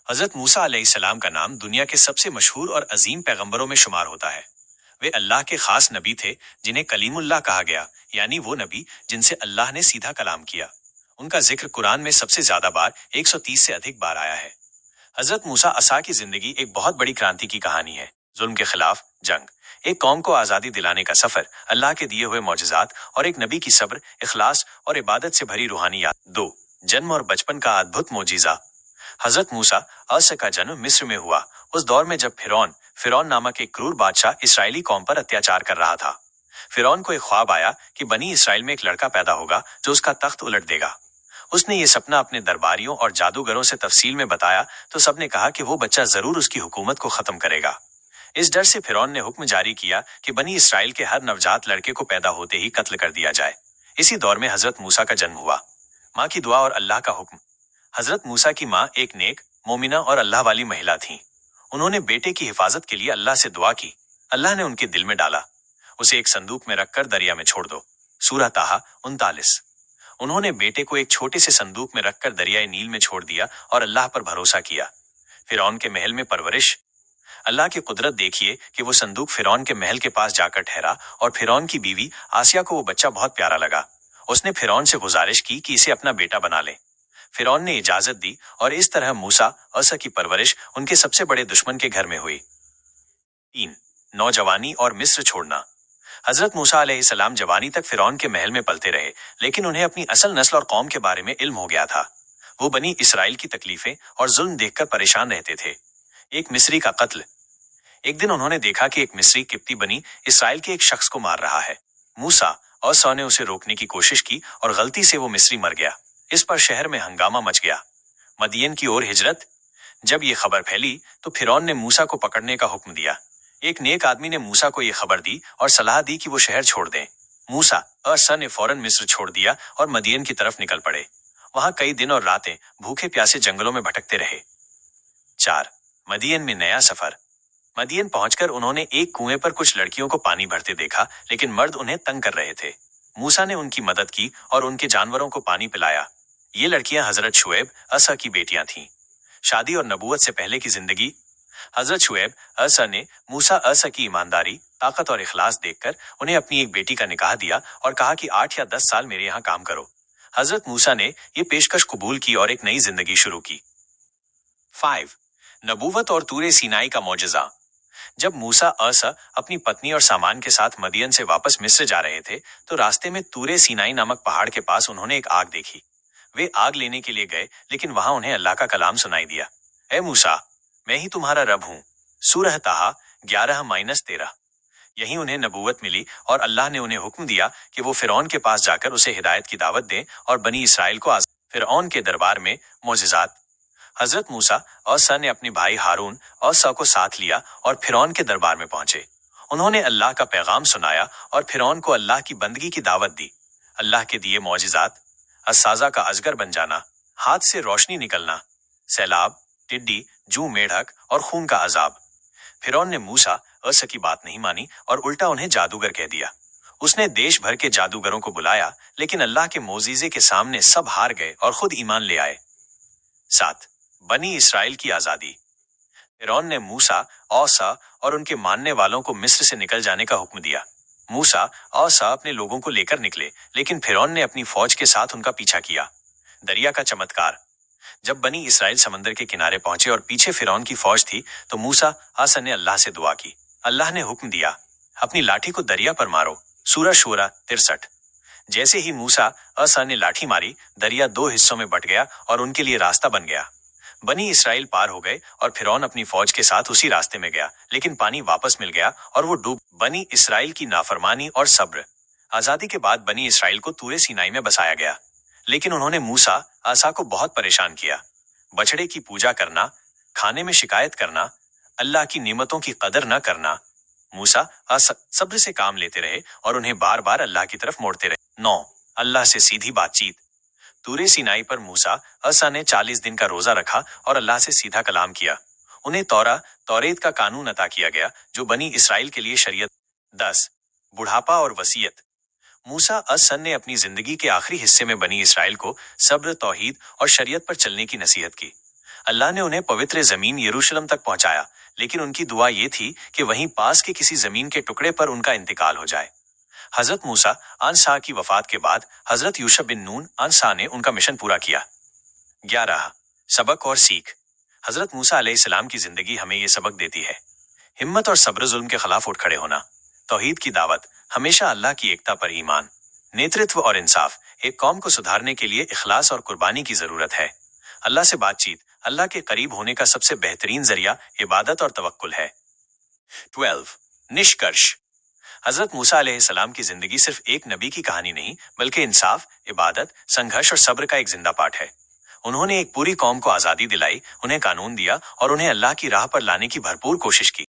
हजरत मूसा अलैहिस्सलाम का नाम दुनिया के सबसे मशहूर और अजीम पैगंबरों में शुमार होता है। वे अल्लाह के खास नबी थे जिन्हें कलीमुल्लाह कहा गया, यानी वो नबी जिनसे अल्लाह ने सीधा कलाम किया। उनका जिक्र कुरान में सबसे ज्यादा बार 130 से अधिक बार आया है। हजरत मूसा असा की जिंदगी एक बहुत बड़ी क्रांति की कहानी है। जुल्म के खिलाफ जंग, एक कौम को आजादी दिलाने का सफर, अल्लाह के दिए हुए मौजज़ात और एक नबी की सब्र, इखलास और इबादत से भरी रूहानियात। 2. जन्म और बचपन का अद्भुत मोजिजा। हजरत मूसा अस का जन्म मिस्र में हुआ, उस दौर में जब फिरौन नामक एक क्रूर बादशाह इसराइली कौम पर अत्याचार कर रहा था। फिरौन को एक ख्वाब आया कि बनी इसराइल में एक लड़का पैदा होगा जो उसका तख्त उलट देगा। उसने ये सपना अपने दरबारियों और जादूगरों से तफसील में बताया तो सबने कहा कि वो बच्चा जरूर उसकी हुकूमत को खत्म करेगा। इस डर से फिरौन ने हुक्म जारी किया कि बनी इसराइल के हर नवजात लड़के को पैदा होते ही कत्ल कर दिया जाए। इसी दौर में हजरत मूसा का जन्म हुआ। माँ की दुआ और अल्लाह का हुक्म। हजरत मूसा की माँ एक नेक, मोमिना और अल्लाह वाली महिला थीं। उन्होंने बेटे की हिफाजत के लिए अल्लाह से दुआ की। अल्लाह ने उनके दिल में डाला, उसे एक संदूक में रखकर दरिया में छोड़ दो। सूरह ताहा 39। उन्होंने बेटे को एक छोटे से संदूक में रखकर दरियाए नील में छोड़ दिया और अल्लाह पर भरोसा किया। फिरौन के महल में परवरिश। अल्लाह की कुदरत देखिए कि वो संदूक फिरौन के महल के पास जाकर ठहरा और फिरौन की बीवी आसिया को वो बच्चा बहुत प्यारा लगा। उसने फिरौन से गुजारिश की कि इसे अपना बेटा बना ले। फिरौन ने इजाजत दी और इस तरह मूसा असा की परवरिश उनके सबसे बड़े दुश्मन के घर में हुई। 3. नौजवानी और मिस्र छोड़ना। हजरत मूसा अलैहिस्सलाम जवानी तक फिरौन के महल में पलते रहे, लेकिन उन्हें अपनी असल नस्ल और कौम के बारे में इल्म हो गया था। वो बनी इसराइल की तकलीफें और जुल्म देखकर परेशान रहते थे। एक मिस्री का कत्ल। एक दिन उन्होंने देखा कि एक मिस्री किप्ती बनी इसराइल के एक शख्स को मार रहा है। मूसा और सौ ने उसे रोकने की कोशिश की और गलती से वो मिस्री मर गया। इस पर शहर में हंगामा मच गया। मदियन की ओर हिजरत। जब ये खबर फैली तो फिरौन ने मूसा को पकड़ने का हुक्म दिया। एक नेक आदमी ने मूसा को यह खबर दी और सलाह दी कि वो शहर छोड़ दें। मूसा और सा ने फौरन मिस्र छोड़ दिया और मदियन की तरफ निकल पड़े। वहां कई दिन और रातें भूखे प्यासे जंगलों में भटकते रहे। 4. मदियन में नया सफर। मदियन पहुंचकर उन्होंने एक कुएं पर कुछ लड़कियों को पानी भरते देखा, लेकिन मर्द उन्हें तंग कर रहे थे। मूसा ने उनकी मदद की और उनके जानवरों को पानी पिलाया। ये लड़कियां हजरत शुएब असा की बेटियां थीं। शादी और नबूवत से पहले की जिंदगी। हजरत शुएब असा ने मूसा असा की ईमानदारी, ताकत और इखलास देखकर उन्हें अपनी एक बेटी का निकाह दिया और कहा कि 8 या 10 साल मेरे यहाँ काम करो। हजरत मूसा ने यह पेशकश कबूल की और एक नई जिंदगी शुरू की। 5. नबूवत और तूरे सीनाई का मौजज़ा। जब मूसा असा अपनी पत्नी और सामान के साथ मदियन से वापस मिस्र जा रहे थे तो रास्ते में तूरे सीनाई नामक पहाड़ के पास उन्होंने एक आग देखी। वे आग लेने के लिए गए, लेकिन वहां उन्हें अल्लाह का कलाम सुनाई दिया। ए मूसा, मैं ही तुम्हारा रब हूं। सूरह ताहा 11-13। यहीं उन्हें नबूवत मिली और अल्लाह ने उन्हें हुक्म दिया कि वो फिरौन के पास जाकर उसे हिदायत की दावत दें और बनी इसराइल को फिरौन के दरबार में मौजिज़ात। हजरत मूसा और सा ने अपने भाई हारून और सा को साथ लिया और फिरौन के दरबार में पहुंचे। उन्होंने अल्लाह का पैगाम सुनाया और फिरौन को अल्लाह की बंदगी की दावत दी। अल्लाह के दिए मौजिज़ात: अस्साजा का अजगर बन जाना, हाथ से रोशनी निकलना, सैलाब, टिड्डी, जू मेढक और खून का अजाब। फिरौन ने मूसा असा की बात नहीं मानी और उल्टा उन्हें जादूगर कह दिया। उसने देश भर के जादूगरों को बुलाया, लेकिन अल्लाह के मोजीजे के सामने सब हार गए और खुद ईमान ले आए। 7. बनी इसराइल की आजादी। फिरौन ने मूसा और सा और उनके मानने वालों को मिस्र से निकल जाने का हुक्म दिया। मूसा और सा अपने लोगों को लेकर निकले, लेकिन फिरौन ने अपनी फौज के साथ उनका पीछा किया। दरिया का चमत्कार। जब बनी इसराइल समंदर के किनारे पहुंचे और पीछे फिरौन की फौज थी तो मूसा आसा ने अल्लाह से दुआ की। अल्लाह ने हुक्म दिया, अपनी लाठी को दरिया पर मारो। सूरह शूरा 63। जैसे ही मूसा आसा ने लाठी मारी, दरिया 2 हिस्सों में बट गया और उनके लिए रास्ता बन गया। बनी इसराइल पार हो गए और फिरौन अपनी फौज के साथ उसी रास्ते में गया, लेकिन पानी वापस मिल गया और वो डूब। बनी इसराइल की नाफरमानी और सब्र। आजादी के बाद बनी इसराइल को तूरे सीनाई में बसाया गया, लेकिन उन्होंने मूसा आसा को बहुत परेशान किया। बछड़े की पूजा करना, खाने में शिकायत करना, अल्लाह की नेमतों की कदर न करना। मूसा आसा सब्र से काम लेते रहे और उन्हें बार बार अल्लाह की तरफ मोड़ते रहे। 9. अल्लाह से सीधी बातचीत। तूरे सीनाई पर मूसा असा ने 40 दिन का रोजा रखा और अल्लाह से सीधा कलाम किया। उन्हें तौरेत का कानून अता किया गया जो बनी इसराइल के लिए शरीयत। 10. बुढ़ापा और वसीयत। मूसा असन ने अपनी जिंदगी के आखिरी हिस्से में बनी इसराइल को सब्र, तौहीद और शरीयत पर चलने की नसीहत की। अल्लाह ने उन्हें पवित्र जमीन यरूशलेम तक पहुंचाया, लेकिन उनकी दुआ ये थी कि वहीं पास के किसी जमीन के टुकड़े पर उनका इंतकाल हो जाए। हजरत मूसा आनसा की वफात के बाद हजरत यूशुफ बिन नून आनसा ने उनका मिशन पूरा किया। 11 सबक और सीख। हजरत मूसा अलैहिस्सलाम की जिंदगी हमें ये सबक देती है, हिम्मत और सब्र जुल्म के खिलाफ उठ खड़े होना, तौहीद की दावत, हमेशा अल्लाह की एकता पर ईमान, नेतृत्व और इंसाफ। एक कौम को सुधारने के लिए इखलास और कुर्बानी की जरूरत है। अल्लाह से बातचीत, अल्लाह के करीब होने का सबसे बेहतरीन जरिया इबादत और तवक्कुल है। 12 निष्कर्ष। हजरत मूसा अलैहिस्सलाम की जिंदगी सिर्फ एक नबी की कहानी नहीं, बल्कि इंसाफ, इबादत, संघर्ष और सब्र का एक जिंदा पाठ है। उन्होंने एक पूरी कौम को आजादी दिलाई, उन्हें कानून दिया और उन्हें अल्लाह की राह पर लाने की भरपूर कोशिश की।